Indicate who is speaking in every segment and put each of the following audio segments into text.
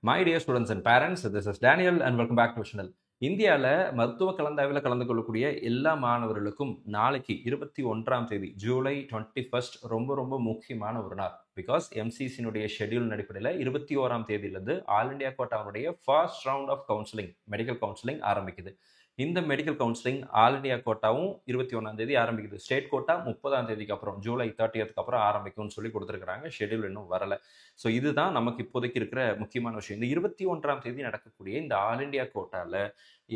Speaker 1: My dear students and parents, this is Daniel and welcome back to channel. இந்தியாவில் மருத்துவ கலந்தாய்வில் கலந்து கொள்ளக்கூடிய எல்லா மாணவர்களுக்கும் நாளைக்கு 21ஆம் தேதி ஜூலை 21 ரொம்ப ரொம்ப முக்கியமான ஒரு நாள். பிகாஸ் எம்சிசினுடைய ஷெட்யூல் அடிப்படையில் 21ஆம் தேதியிலிருந்து ஆல் இண்டியா கோட்டாவுடைய first round of counselling medical counselling ஆரம்பிக்குது. இந்த மெடிக்கல் கவுன்சிலிங் ஆல் இண்டியா கோட்டாவும் 21ஆம் தேதி ஆரம்பிக்குது. ஸ்டேட் கோட்டா 30ஆம் தேதிக்கு அப்புறம் ஜூலை 30க்கு அப்புறம் ஆரம்பிக்கும்னு சொல்லி கொடுத்துருக்காங்க. ஷெட்யூல் இன்னும் வரல. ஸோ இதுதான் நமக்கு இப்போதைக்கு இருக்கிற முக்கியமான விஷயம். இந்த 21ஆம் தேதி நடக்கக்கூடிய இந்த ஆல் இண்டியா கோட்டாவில்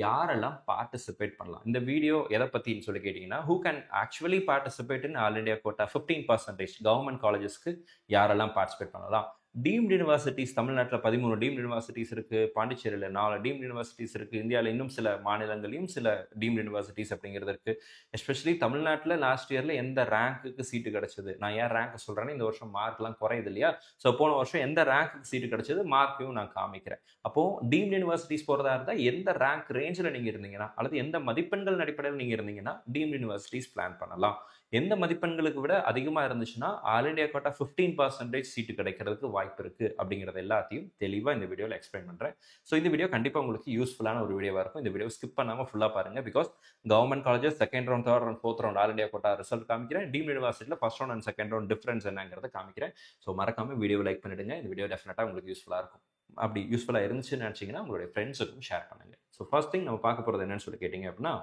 Speaker 1: யாரெல்லாம் பார்ட்டிசிபேட் பண்ணலாம்? இந்த வீடியோ எதை பற்றின்னு சொல்லி கேட்டிங்கன்னா, who can actually participate in all India quota 15% government காலேஜஸ்க்கு யாரெல்லாம் பார்ட்டிசிபேட் பண்ணலாம்? டீம்டு யூனிவர்சிட்டிஸ் தமிழ்நாட்டில் 13 டீம்டு யூனிவர்சிட்டிஸ் இருக்குது, பாண்டிச்சேரியில் 4 டீம்டு யூனிவர்சிட்டிஸ் இருக்குது, இந்தியாவில் இன்னும் சில மாநிலங்களையும் சில டீம்டு யூனிவர்சிட்டிஸ் அப்படிங்கிறது இருக்குது. எஸ்பெஷலி தமிழ்நாட்டில் லாஸ்ட் இயரில் எந்த ரேங்க்குக்கு சீட்டு கிடச்சிது? நான் ஏன் ரேங்க் சொல்கிறேன்னா, இந்த வருஷம் மார்க்லாம் குறையுது இல்லையா? ஸோ போன வருஷம் எந்த ரேங்க்குக்கு சீட்டு கிடச்சிது மார்க்கையும் நான் காமிக்கிறேன். அப்போது டீம்டு யூனிவர்சிட்டிஸ் போகிறதா இருந்தால் எந்த ரேங்க் ரேஞ்சில் நீங்கள் இருந்தீங்கன்னா அல்லது எந்த மதிப்பெண்கள் அடிப்படையில் நீங்கள் இருந்தீங்கன்னா டீம்டு யூனிவர்சிட்டிஸ் பிளான் பண்ணலாம். எந்த மதிப்பெண்களுக்கு விட அதிகமாக இருந்துச்சுன்னா ஆல் இண்டியா கோட்டா 15% சீட்டு கிடைக்கிறதுக்கு வாய்ப்பு இருக்குது. அப்படிங்கிறது எல்லாத்தையும் தெளிவாக இந்த வீடியோவில் எக்ஸ்பிளைன் பண்ணுறேன். ஸோ இந்த வீடியோ கண்டிப்பாக உங்களுக்கு யூஸ்ஃபுல்லான ஒரு வீடியோவாக இருக்கும். இந்த வீடியோ ஸ்கிப் பண்ணாமல் ஃபுல்லாக பாருங்கள். Because government colleges second round, third round, fourth round all India quota result காமிக்கிறேன். டீம்டு யூனிவர்சிட்டியில் first round and second round difference என்னங்கிறத காமிக்கிறேன். ஸோ மறக்காமல் வீடியோ லைக் பண்ணிடுங்க. இந்த வீடியோ டெஃபினட்டாக உங்களுக்கு யூஸ்ஃபுல்லாக இருக்கும். அப்படி யூஸ்ஃபுல்லாக இருந்துச்சுன்னு நினச்சிங்கன்னா உங்களுடைய ஃப்ரெண்ட்ஸுக்கும் ஷேர் பண்ணுங்கள். ஸோ ஃபர்ஸ்ட் திங் நம்ம பார்க்க போகிறது என்னன்னு சொல்லி கேட்டிங்க அப்படின்னா,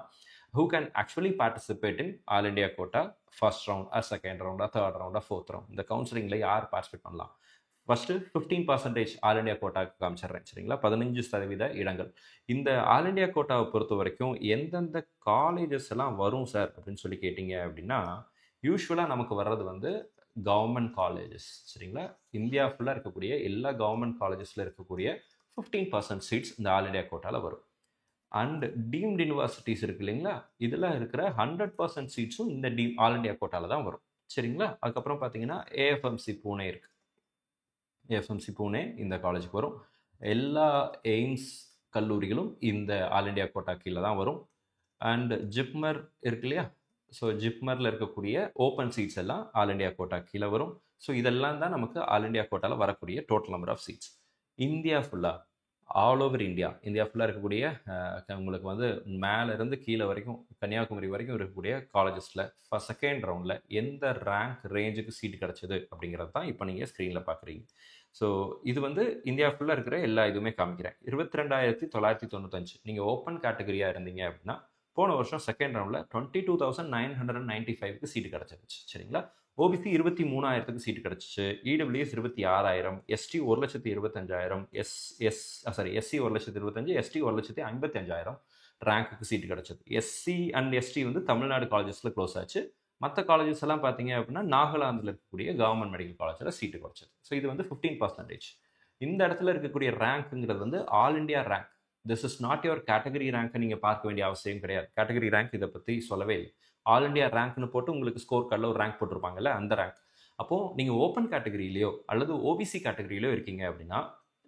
Speaker 1: who can actually participate in All India Quota first round or second round or third round or fourth round? இந்த கவுன்சிலிங்கில் யார் பார்ட்டிசிபேட் பண்ணலாம்? ஃபர்ஸ்ட்டு 15% ஆல் இண்டியா கோட்டாவுக்கு காமிச்சிடுறேன். சரிங்களா? 15% இடங்கள். இந்த ஆல் இண்டியா கோட்டாவை பொறுத்த வரைக்கும் எந்தெந்த காலேஜஸ் எல்லாம் வரும் சார் அப்படின்னு சொல்லி கேட்டிங்க அப்படின்னா, யூஸ்வலாக நமக்கு வர்றது வந்து கவர்மெண்ட் காலேஜஸ். சரிங்களா? இந்தியா ஃபுல்லாக இருக்கக்கூடிய எல்லா கவர்மெண்ட் காலேஜஸில் இருக்கக்கூடிய 15% சீட்ஸ் இந்த ஆல் இண்டியா கோட்டாவில் வரும். அண்ட் டீம்டு யூனிவர்சிட்டிஸ் இருக்கு இல்லைங்களா, இதில் இருக்கிற 100% சீட்ஸும் இந்த ஆல் இண்டியா கோட்டாவில் தான் வரும். சரிங்களா? அதுக்கப்புறம் பார்த்தீங்கன்னா ஏஎஃப்எம்சி பூனே இருக்குது. ஏஎஃப்எம்சி பூனே இந்த காலேஜுக்கு வரும். எல்லா எய்ம்ஸ் கல்லூரிகளும் இந்த ஆல் இண்டியா கோட்டா கீழே தான் வரும். அண்ட் ஜிப்மர் இருக்கு இல்லையா, ஸோ ஜிப்மரில் இருக்கக்கூடிய ஓப்பன் சீட்ஸ் எல்லாம் ஆல் இண்டியா கோட்டா கீழே வரும். ஸோ இதெல்லாம் தான் நமக்கு ஆல் இண்டியா கோட்டாவில் வரக்கூடிய total number of seats. India ஃபுல்லாக ஆல் ஓவர் இந்தியா ஃபுல்லாக இருக்கக்கூடிய உங்களுக்கு வந்து மேலேருந்து கீழே வரைக்கும் கன்னியாகுமரி வரைக்கும் இருக்கக்கூடிய காலேஜஸில் செகண்ட் ரவுண்டில் எந்த ரேங்க் ரேஞ்சுக்கு சீட்டு கிடச்சிது அப்படிங்கிறது தான் இப்போ நீங்கள் ஸ்க்ரீனில் பார்க்குறீங்க. ஸோ இது வந்து இந்தியா ஃபுல்லாக இருக்கிற எல்லா இதுவுமே காமிக்கிறேன். 22,995 நீங்கள் ஓப்பன் கேட்டகரியாக இருந்தீங்க அப்படின்னா போன வருஷம் செகண்ட் ரவுண்டில் 22,995க்கு சீட்டு கிடச்சிருச்சு. சரிங்களா? ஓபிசி 23,000க்கு சீட்டு கிடச்சிச்சு. இடபிள்யூஎஸ் 26,000, எஸ்டி 1,25,000, எஸ்சி 1,25,000, எஸ்டி 1,55,000 ரேங்க்குக்கு சீட்டு கிடச்சிது. எஸ்சி அண்ட் எஸ்டி வந்து தமிழ்நாடு காலேஜஸில் க்ளோஸ் ஆச்சு. மற்ற காலேஜஸ் எல்லாம் பார்த்தீங்க அப்படின்னா நாகாலாந்தில் இருக்கக்கூடிய கவர்மெண்ட் மெடிக்கல் காலேஜில் சீட்டு குறைச்சது. ஸோ இது வந்து 15%. இந்த இடத்துல இருக்கக்கூடிய ரேங்க்குங்கிறது வந்து all India rank. This is not your category ரேங்க்கை நீங்கள் பார்க்க வேண்டிய அவசியம் கிடையாது. கேட்டகரி ரேங்க் இதை பற்றி சொல்லவே இல்லை. ஆல் இண்டியா ரேங்க்னு போட்டு உங்களுக்கு ஸ்கோர் கார்டில் ஒரு ரேங்க் போட்டிருப்பாங்கல்ல, அந்த ரேங்க். அப்போது நீங்கள் ஓப்பன் கேட்டகரியிலையோ அல்லது ஓபிசி கேட்டகரியிலையோ இருக்கீங்க அப்படின்னா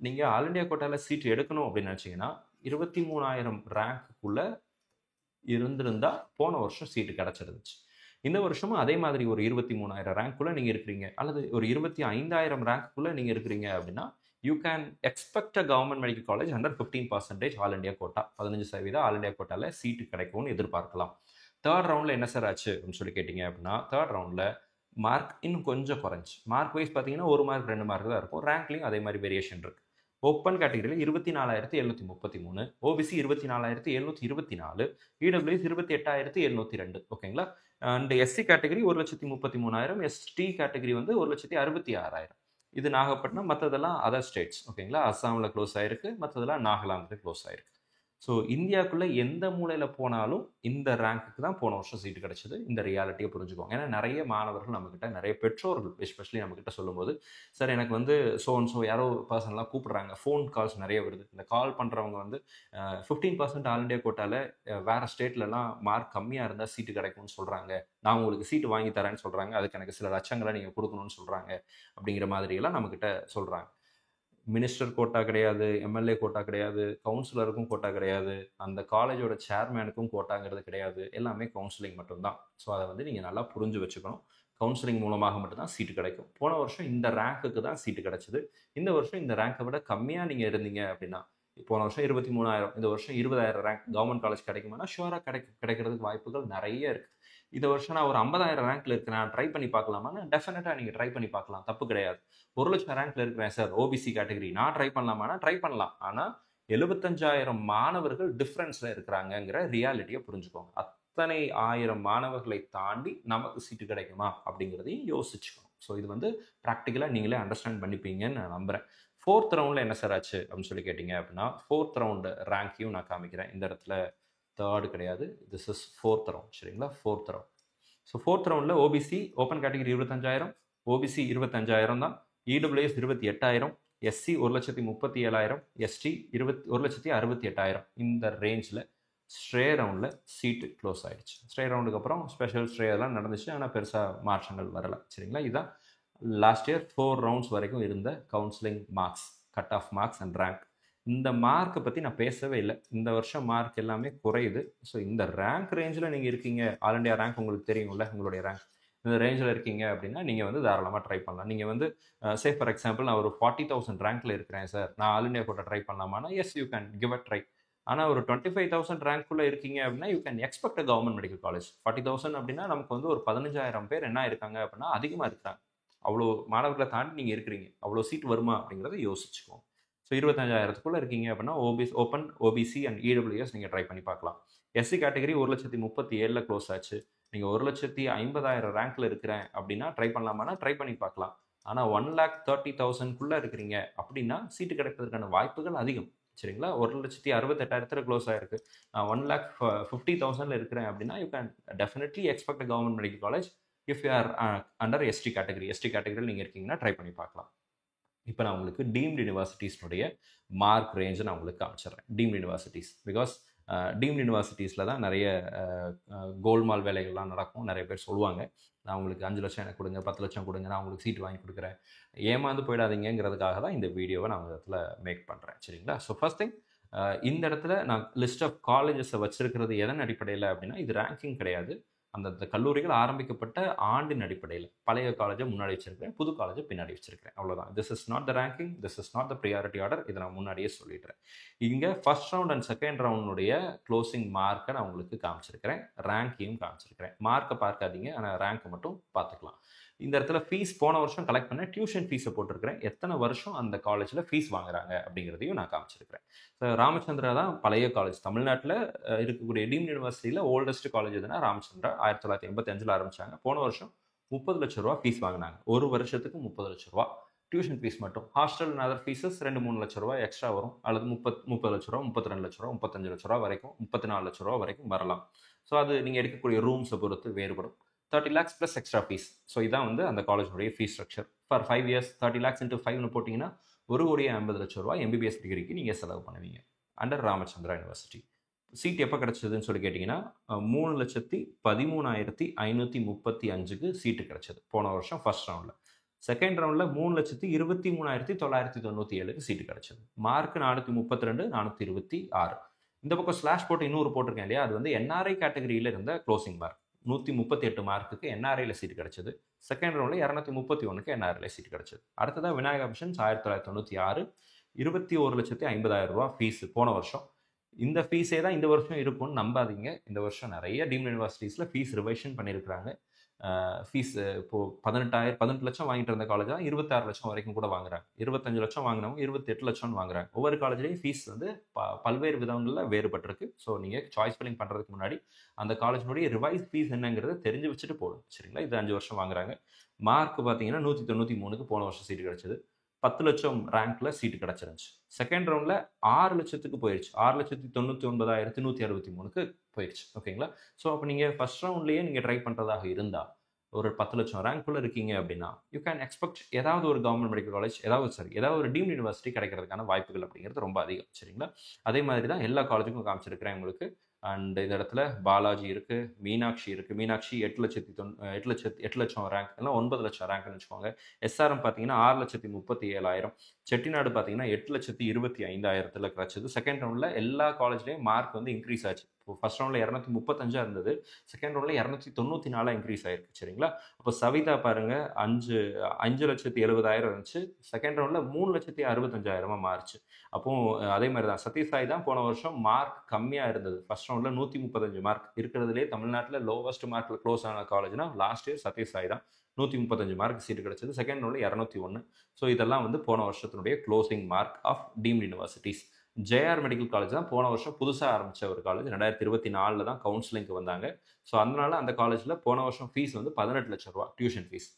Speaker 1: நீங்கள் ஆல் இண்டியா கோட்டாவில் சீட்டு எடுக்கணும் அப்படின்னு நினச்சிங்கன்னா 23,000 ரேங்க்குள்ளே இருந்திருந்தால் போன வருஷம் சீட்டு கிடச்சிருந்துச்சு. இந்த வருஷமும் அதே மாதிரி ஒரு 23,000 ரேங்க்குள்ளே நீங்கள் இருக்கிறீங்க அல்லது ஒரு 25,000 ரேங்க்குள்ளே நீங்கள் இருக்கிறீங்க அப்படின்னா you can expect a government medical college under 15% all India quota. 15% all India கோட்டாவில் சீட்டு கிடைக்கும்னு எதிர்பார்க்கலாம். தேர்ட் ரவுண்டில் என்ன சார் ஆச்சு அப்படின்னு சொல்லி கேட்டிங்க அப்படின்னா, தேர்ட் ரவுண்டில் மார்க் இன்னும் கொஞ்சம் குறைஞ்சி. மார்க் வைஸ் பார்த்தீங்கன்னா 1 மார்க் 2 மார்க் தான் இருக்கும். ரேங்க்லையும் அதே மாதிரி வேரியேஷன் இருக்குது. ஓப்பன் கேட்டகரியில் 24,733, ஓபிசி 24,724, இடபிள்யூஎஸ் 28,702. ஓகேங்களா? And SC category 1,33,000, ST category வந்து 1,66,000. இது நாகப்பட்டினம், மற்றதெல்லாம் அதர் ஸ்டேட்ஸ். ஓகேங்களா? அஸ்ஸாமில் க்ளோஸ் ஆகிருக்கு, மற்றதெல்லாம் நாகாலாந்தில் க்ளோஸ் ஆகிருக்கு. ஸோ இந்தியாவுக்குள்ளே எந்த மூலையில் போனாலும் இந்த ரேங்க்குக்கு தான் போன வருஷம் சீட்டு கிடச்சிது. இந்த ரியாலிட்டியை புரிஞ்சுக்கோங்க. ஏன்னா நிறைய மாணவர்கள் நம்மக்கிட்ட, நிறைய பெற்றோர்கள் எஸ்பெஷலி நம்மக்கிட்ட சொல்லும்போது, சார் எனக்கு வந்து ஸோ யாரோ பர்சனலாக கூப்பிட்றாங்க, ஃபோன் கால்ஸ் நிறைய வருது. இந்த கால் பண்ணுறவங்க வந்து 15% ஆல் இண்டியா கோட்டாவில் வேறு ஸ்டேட்லலாம் மார்க் கம்மியாக இருந்தால் சீட்டு கிடைக்கும்னு சொல்கிறாங்க, நான் உங்களுக்கு சீட்டு வாங்கி தரேன்னு சொல்கிறாங்க, அதுக்கு எனக்கு சில லட்சங்களை நீங்கள் கொடுக்கணும்னு சொல்கிறாங்க அப்படிங்கிற மாதிரியெல்லாம் நம்மக்கிட்ட சொல்கிறாங்க. மினிஸ்டர் கோட்டா கிடையாது, எம்எல்ஏ கோட்டா கிடையாது, கவுன்சிலருக்கும் கோட்டா கிடையாது, அந்த காலேஜோட சேர்மேனுக்கும் கோட்டாங்கிறது கிடையாது. எல்லாமே கவுன்சிலிங் மட்டும்தான். ஸோ அதை வந்து நீங்கள் நல்லா புரிஞ்சு வச்சுக்கணும். கவுன்சிலிங் மூலமாக மட்டும்தான் சீட்டு கிடைக்கும். போன வருஷம் இந்த ரேங்க்குக்கு தான் சீட்டு கிடைச்சது. இந்த வருஷம் இந்த ரேங்கை விட கம்மியாக நீங்கள் இருந்தீங்க அப்படின்னா, போன வருஷம் 23,000, இந்த வருஷம் 20,000 ரேங்க் கவர்மெண்ட் காலேஜ் கிடைக்குமானா ஷுவராக கிடைக்கிறதுக்கு வாய்ப்புகள் நிறைய இருக்குது. இந்த வருஷம் நான் ஒரு 50,000 ரேங்க்ல இருக்கிறேன், நான் ட்ரை பண்ணி பார்க்கலாமான்னா டெஃபினட்டாக நீங்கள் ட்ரை பண்ணி பார்க்கலாம், தப்பு கிடையாது. 1,00,000 ரேங்க்ல இருக்கிறேன் சார், ஓபிசி கேட்டகரி, நான் ட்ரை பண்ணலாமான்னா ட்ரை பண்ணலாம். ஆனால் 75,000 மாணவர்கள் டிஃப்ரென்ஸில் இருக்கிறாங்கங்கிற ரியாலிட்டியை புரிஞ்சுக்கோங்க. அத்தனை 1000 மாணவர்களை தாண்டி நமக்கு சீட்டு கிடைக்குமா அப்படிங்கிறதையும் யோசிச்சுக்கணும். ஸோ இது வந்து ப்ராக்டிக்கலாக நீங்களே அண்டர்ஸ்டாண்ட் பண்ணிப்பீங்கன்னு நான் நம்புகிறேன். 4th ரவுண்டில் என்ன சார் ஆச்சு அப்படின்னு சொல்லி கேட்டிங்க அப்படின்னா, 4th ரவுண்டு ரேங்க்கையும் நான் காமிக்கிறேன். இந்த இடத்துல 3rd கிடையாது, திஸ் இஸ் 4th ரவுண்ட். சரிங்களா, 4th ரவுண்ட். ஸோ 4th ரவுண்டில் ஓபிசி ஓப்பன் கேட்டகரி 25,000, ஓபிசி 25,000 தான், இடபிள்யூஎஸ் 28,000, எஸ்சி 1,37,000, எஸ்டி 1,68,000. இந்த ரேஞ்சில் ஸ்ட்ரே ரவுண்டில் சீட்டு க்ளோஸ் ஆகிடுச்சு. ஸ்ட்ரே ரவுண்டுக்கு அப்புறம் ஸ்பெஷல் ஸ்ட்ரே எல்லாம் நடந்துச்சு, ஆனால் பெருசாக மாற்றங்கள் வரலை. சரிங்களா, இதுதான் லாஸ்ட் இயர் 4 ரவுண்ட்ஸ் வரைக்கும் இருந்த counselling marks, cut off marks and rank. இந்த மார்க்கை பற்றி நான் பேசவே இல்லை. இந்த வருஷம் மார்க் எல்லாமே குறையுது. ஸோ இந்த ரேங்க் ரேஞ்சில் நீங்கள் இருக்கீங்க, ஆல் இண்டியா ரேங்க் உங்களுக்கு தெரியும்ல, உங்களுடைய ரேங்க் இந்த ரேஞ்சில் இருக்கீங்க அப்படின்னா நீங்கள் வந்து தாராளமாக ட்ரை பண்ணலாம். நீங்கள் வந்து சே ஃபார் எக்ஸாம்பிள் நான் ஒரு 40,000 ரேங்க்கில் இருக்கிறேன் சார், நான் ஆல் இண்டியா கூட ட்ரை பண்ணலாமான்னா yes, you can give a try. ஆனால் ஒரு 25,000 ரேங்க்குள்ளே இருக்கீங்க அப்படின்னா you can expect a government medical college. 40,000 அப்படின்னா நமக்கு வந்து ஒரு 15,000 பேர் என்ன இருக்காங்க அப்படின்னா அதிகமாக இருக்கிறாங்க. அவ்வளோ மாணவர்களை தாண்டி நீங்கள் இருக்கிறீங்க, அவ்வளோ சீட் வருமா அப்படிங்கிறத யோசிச்சுக்கோங்க. ஸோ 25,000க்குள்ளே இருக்கீங்க அப்படின்னா ஓப்பன் ஓபிசி அண்ட் இடபிள்யூஎஸ் நீங்கள் ட்ரை பண்ணி பார்க்கலாம். எஸ்சி கேட்டகரி 1,37,000 க்ளோஸ் ஆச்சு. நீங்கள் 1,50,000 ரேங்க்கில் இருக்கிறேன் அப்படின்னா ட்ரை பண்ணலாமான்னா ட்ரை பண்ணி பார்க்கலாம். ஆனால் 1,30,000க்குள்ளே இருக்கிறீங்க அப்படின்னா சீட்டு கிடைப்பதற்கான வாய்ப்புகள் அதிகம். சரிங்களா, 1,68,000 க்ளோஸ் ஆயிருக்கு. நான் 1,50,000 இருக்கிறேன் அப்படின்னா you can definitely expect government medical college if you are under ST category. ST கேட்டகரியில் நீங்கள் இருக்கீங்கன்னா ட்ரை பண்ணி பார்க்கலாம். இப்போ நான் உங்களுக்கு டீம்டு யூனிவர்சிட்டிஸ்னுடைய மார்க் ரேஞ்சை நான் உங்களுக்கு காமிச்சிடுறேன். டீம்டு யூனிவர்சிட்டிஸ், பிகாஸ் டீம்டு யூனிவர்சிட்டிஸில் தான் நிறைய கோல்மால் வேலைகள்லாம் நடக்கும். நிறைய பேர் சொல்லுவாங்க, நான் உங்களுக்கு 5 லட்சம் எனக்கு கொடுங்க, 10 லட்சம் கொடுங்க, நான் உங்களுக்கு சீட் வாங்கி கொடுக்குறேன். ஏமாந்து போயிடாதீங்கிறதுக்காக தான் இந்த வீடியோவை நான் இடத்துல மேக் பண்ணுறேன். சரிங்களா, ஸோ ஃபர்ஸ்ட் திங், இந்த இடத்துல நான் லிஸ்ட் ஆஃப் காலேஜஸை வச்சிருக்கிறது எதன் அடிப்படையில் அப்படின்னா, இது ரேங்கிங் கிடையாது. அந்த கல்லூரிகள் ஆரம்பிக்கப்பட்ட ஆண்டின் அடிப்படையில் பழைய காலேஜை முன்னாடி வச்சிருக்கிறேன், புது காலேஜை பின்னாடி வச்சிருக்கிறேன், அவ்வளோதான். This is not the ranking, this is not the priority order. இதை நான் முன்னாடியே சொல்லிடுறேன். இங்கே ஃபர்ஸ்ட் ரவுண்ட் அண்ட் செகண்ட் ரவுண்டுடைய க்ளோசிங் மார்க்கை நான் உங்களுக்கு காமிச்சிருக்கிறேன், ரேங்கையும் காமிச்சிருக்கிறேன். மார்க்கை பார்க்காதீங்க, ஆனால் ரேங்க்கை மட்டும் பார்த்துக்கலாம். இந்த இடத்துல ஃபீஸ் போன வருஷம் கலெக்ட் பண்ண டியூஷன் ஃபீஸை போட்டிருக்கிறேன், எத்தனை வருஷம் அந்த காலேஜில் ஃபீஸ் வாங்குறாங்க அப்படிங்கிறதையும் நான் காமிச்சிருக்கிறேன். ஸோ ராமச்சந்திரா தான் பழைய காலேஜ். தமிழ்நாட்டில் இருக்கக்கூடிய டீம்டு யூனிவர்சிட்டியில் ஓல்டஸ்ட் காலேஜ் எதுனா ராமச்சந்திரா. 1985 ஆரம்பித்தாங்க. போன வருஷம் 30 லட்ச ரூபா ஃபீஸ் வாங்கினாங்க. ஒரு வருஷத்துக்கு 30 லட்ச ரூபா டியூஷன் ஃபீஸ் மட்டும். ஹாஸ்டல் அண்ட் அதர் ஃபீஸஸ் 2-3 லட்ச ரூபா எக்ஸ்ட்ரா வரும், அல்லது 30 லட்ச ரூபா, 32 லட்ச ரூபா, 35 லட்ச ரூபா வரைக்கும், 34 லட்ச ரூபா வரைக்கும் வரலாம். ஸோ அது நீங்கள் எடுக்கக்கூடிய ரூம்ஸை பொறுத்து வேறுபடும். 30 lakhs plus extra fees. So இதான் வந்து அந்த காலேஜுடைய fees structure. For 5 years 30 lakhs into 5 போட்டிங்கன்னா 1,50,00,000 ரூபா எம்பிபிஎஸ் டிகிரிக்கு நீங்கள் செலவு பண்ணுவீங்க அண்டர் ராமச்சந்திரா யூனிவர்சிட்டி. சீட் எப்போ கிடச்சதுன்னு சொல்லி கேட்டிங்கன்னா 3,13,535க்கு சீட்டு கிடச்சது போன வருஷம் ஃபர்ஸ்ட் ரவுண்டில். செகண்ட் ரவுண்டில் 3,23,997க்கு சீட்டு கிடச்சது. மார்க் 432, 426. இந்த பக்கம் ஸ்லாஷ் போட்டு இன்னொரு போட்டிருக்கேன் இல்லையா, அது வந்து என்ஆர்ஐ கேட்டகரியில் இருந்த க்ளோசிங் மார்க். 138 மார்க்குக்கு என்ஆர்ஐயில் சீட் கிடச்சது. செகண்ட் ரவுண்டில் 231க்கு என்ஆர்ஐயில் சீட் கிடச்சது. அடுத்ததாக விநாயகா மிஷன்ஸ் 1996, 21,50,000 ரூபா ஃபீஸு போன வருஷம். இந்த ஃபீஸே தான் இந்த வருஷம் இருக்கும்னு நம்பாதீங்க. இந்த வருஷம் நிறைய டீம்டு யூனிவர்சிட்டிஸில் ஃபீஸ் ரிவைஷன் பண்ணியிருக்கிறாங்க. ஃபீஸ் இப்போது 18 லட்சம் வாங்கிட்டு இருந்த காலேஜ் தான் 26 லட்சம் வரைக்கும் கூட வாங்குறாங்க. 25 லட்சம் வாங்கினவங்க 28 லட்சம்னு வாங்குறாங்க. ஒவ்வொரு காலேஜ்லேயும் ஃபீஸ் வந்து பல்வேறு விதங்களில் வேறுபட்டிருக்கு. ஸோ நீங்கள் சாய்ஸ் ஃபில்லிங் பண்ணுறதுக்கு முன்னாடி அந்த காலேஜினுடைய ரிவைஸ் ஃபீஸ் என்னங்கிறத தெரிஞ்சு வச்சுட்டு போடும். சரிங்களா, இது 5 வருஷம் வாங்குறாங்க. மார்க் பார்த்தீங்கன்னா 193க்கு போன வருஷம் சீட்டு கிடச்சிது. 10 லட்சம் ரேங்க்கில் சீட்டு கிடச்சிருந்துச்சு. செகண்ட் ரவுண்டில் 6 லட்சத்துக்கு போயிடுச்சு. 6,99,163க்கு போயிடுச்சு. ஓகேங்களா, ஸோ அப்போ நீங்கள் ஃபர்ஸ்ட் ரவுண்ட்லேயே நீங்கள் ட்ரை பண்ணுறதாக இருந்தால் ஒரு 10 லட்சம் ரேங்க்குள்ளே இருக்கீங்க அப்படின்னா யூ கேன் எக்ஸ்பெக்ட் ஏதாவது ஒரு கவர்மெண்ட் மெடிக்கல் காலேஜ், ஏதாவது ஒரு டீம்டு யூனிவர்சிட்டி கிடைக்கிறதுக்கான வாய்ப்புகள் அப்படிங்கிறது ரொம்ப அதிகம். சரிங்களா, அதே மாதிரி தான் எல்லா காலேஜுக்கும் காமிச்சிருக்கிறேன் உங்களுக்கு. அண்ட் இந்த இடத்துல பாலாஜி இருக்குது, மீனாட்சி இருக்குது. மீனாட்சி 8 லட்சம் ரேங்க், இல்லை 9 லட்சம் ரேங்க்னு வச்சுக்கோங்க. எஸ்ஆர்எம் பார்த்தீங்கன்னா 6,37,000. செட்டிநாடு பார்த்தீங்கன்னா 8,25,000 கிடைச்சது. செகண்ட் ரவுண்டில் எல்லா காலேஜ்லேயும் மார்க் வந்து இன்க்ரீஸ் ஆச்சு. இப்போ ஃபர்ஸ்ட் ரவுண்டில் 235 இருந்தது, செகண்ட் ரவுண்டில் 294 இன்க்ரீஸ் ஆயிருக்கு. சரிங்களா? அப்போ சவிதா பாருங்க 5,70,000 இருந்துச்சு, செகண்ட் ரவுண்டில் 3,65,000 மாறுச்சு. அப்போ அதே மாதிரி தான் சத்ய சாய் தான் போன வருஷம் மார்க் கம்மியாக இருந்தது. ஃபர்ஸ்ட் ரவுண்டில் 135 மார்க் இருக்கிறதுலே தமிழ்நாட்டில் லோவஸ்ட் மார்க்கில் க்ளோஸ் ஆன காலேஜ்னா லாஸ்ட் இயர் சத்ய சாய் தான். 135 மார்க் சீட்டு கிடைச்சது. செகண்ட் ரவுண்டில் 201. ஸோ இதெல்லாம் வந்து போன வருஷத்தினுடைய closing mark of deemed universities. JR medical college தான் போன வருஷம் புதுசாக ஆரம்பித்த ஒரு காலேஜ். 2024 தான் கவுன்சிலிங்க்கு வந்தாங்க. ஸோ அதனால அந்த காலேஜில் போன வருஷம் ஃபீஸ் வந்து 18 லட்சம் ரூபா டியூஷன் ஃபீஸ்.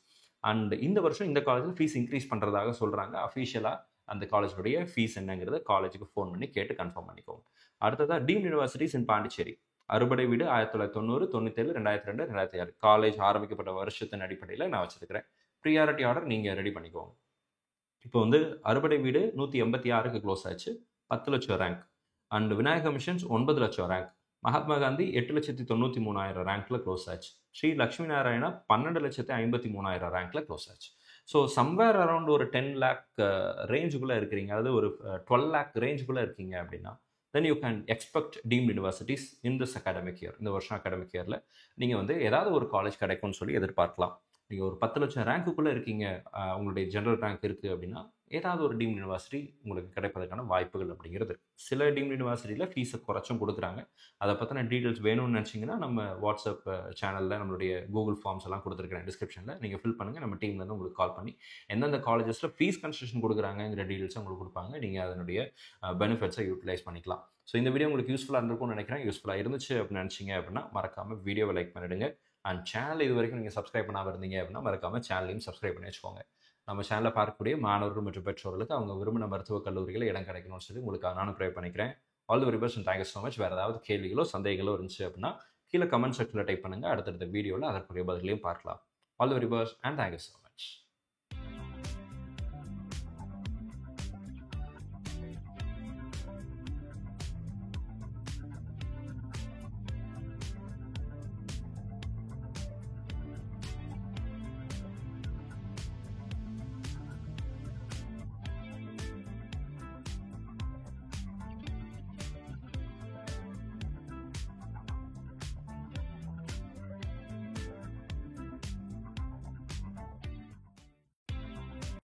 Speaker 1: அண்ட் இந்த வருஷம் இந்த காலேஜில் ஃபீஸ் இன்க்ரீஸ் பண்ணுறதாக சொல்கிறாங்க. அஃபீஷியலாக அந்த காலேஜுடைய ஃபீஸ் என்னங்கிறத காலேஜுக்கு ஃபோன் பண்ணி கேட்டு கன்ஃபார்ம் பண்ணிக்கோங்க. அடுத்ததாக டீம்டு யூனிவர்சிட்டிஸ் இன் பாண்டிச்சேரி. அறுபடை வீடு 1990, 97, 2002, 2006 காலேஜ் ஆரம்பிக்கப்பட்ட வருஷத்தின் அடிப்படையில் நான் வச்சிருக்கிறேன். ப்ரியாரிட்டி ஆர்டர் நீங்கள் ரெடி பண்ணிக்கோங்க. இப்போ வந்து அறுபடை வீடு 186க்கு க்ளோஸ் ஆச்சு, 10 லட்சம் ரேங்க். அண்ட் விநாயக மிஷன்ஸ் 9 லட்சம் ரேங்க். மகாத்மா காந்தி 8,93,000 ரேங்க்ல க்ளோஸ் ஆச்சு. ஸ்ரீ லட்சுமி நாராயணா 12,53,000 ரேங்க்ல க்ளோஸ் ஆச்சு. ஸோ சம்வேர் அரௌண்ட் ஒரு 10 லேக் ரேஞ்சுக்குள்ளே இருக்கிறீங்க, அதாவது ஒரு 12 லேக் ரேஞ்சுக்குள்ளே இருக்கீங்க அப்படின்னா then you can expect deemed universities in this academic year. இந்த வருஷம் அகாடமிக் இயரில் நீங்கள் வந்து ஏதாவது ஒரு காலேஜ் கிடைக்கும்னு சொல்லி எதிர்பார்க்கலாம். நீங்கள் ஒரு 10 லட்சம் ரேங்க்குள்ளே இருக்கீங்க, உங்களுடைய ஜென்ரல் ரேங்க் இருக்குது அப்படின்னா ஏதாவது ஒரு டீம்டு யூனிவர்சிட்டி உங்களுக்கு கிடைப்பதற்கான வாய்ப்புகள் அப்படிங்கிறது இருக்குது. சில டீம்டு யூனிவர்சிட்டியில் ஃபீஸை குறைச்சும் கொடுக்குறாங்க. அதை பற்றின டீட்டெயில்ஸ் வேணும்னு நினச்சிங்கன்னா நம்ம வாட்ஸ்அப் சேனலில் நம்மளுடைய கூகுள் ஃபார்ம்ஸ் எல்லாம் கொடுத்துருக்கிறேன் டிஸ்கிரிப்ஷனில், நீங்கள் ஃபில் பண்ணுங்கள். நம்ம டீம்லேருந்து உங்களுக்கு கால் பண்ணி எந்தெந்த காலேஜஸில் ஃபீஸ் கன்செஷன் கொடுக்குறாங்கிற டீட்டெயில்ஸை உங்களுக்கு கொடுப்பாங்க. நீங்கள் அதனுடைய பெனிஃபிட்ஸை யூட்டிலைஸ் பண்ணிக்கலாம். ஸோ இந்த வீடியோ உங்களுக்கு யூஸ்ஃபுல்லாக இருந்திருக்கும்னு நினைக்கிறேன். யூஸ்ஃபுல்லாக இருந்துச்சு அப்படின்னு நினச்சிங்க அப்படின்னா மறக்காமல் வீடியோவை லைக் பண்ணிவிடுங்க. அண்ட் சேனல் இது வரைக்கும் நீங்கள் சப்ஸ்கிரைப் பண்ணாமல் இருந்தீங்க அப்படின்னா மறக்காமல் சேனலையும் சப்ஸ்கிரைப் பண்ணி வச்சுக்கோங்க. நம்ம சேனலில் பார்க்கக்கூடிய மாணவர்கள் மற்றும் பெற்றோர்களுக்கு அவங்க விரும்பின மருத்துவக் கல்லூரிகளில் இடம் கிடைக்கணும்னு சொல்லி உங்களுக்கு நானும் ப்ரே பண்ணிக்கிறேன். All the very best and thank you so much. வேறு ஏதாவது கேள்விகளோ சந்தேகங்களோ இருந்துச்சு அப்படின்னா கீழே கமெண்ட் செக்ஷனில் டைப் பண்ணுங்கள். அடுத்தடுத்த வீடியோவில் அதற்குரிய பதிலையும் பார்க்கலாம். All the very best and thank you so much.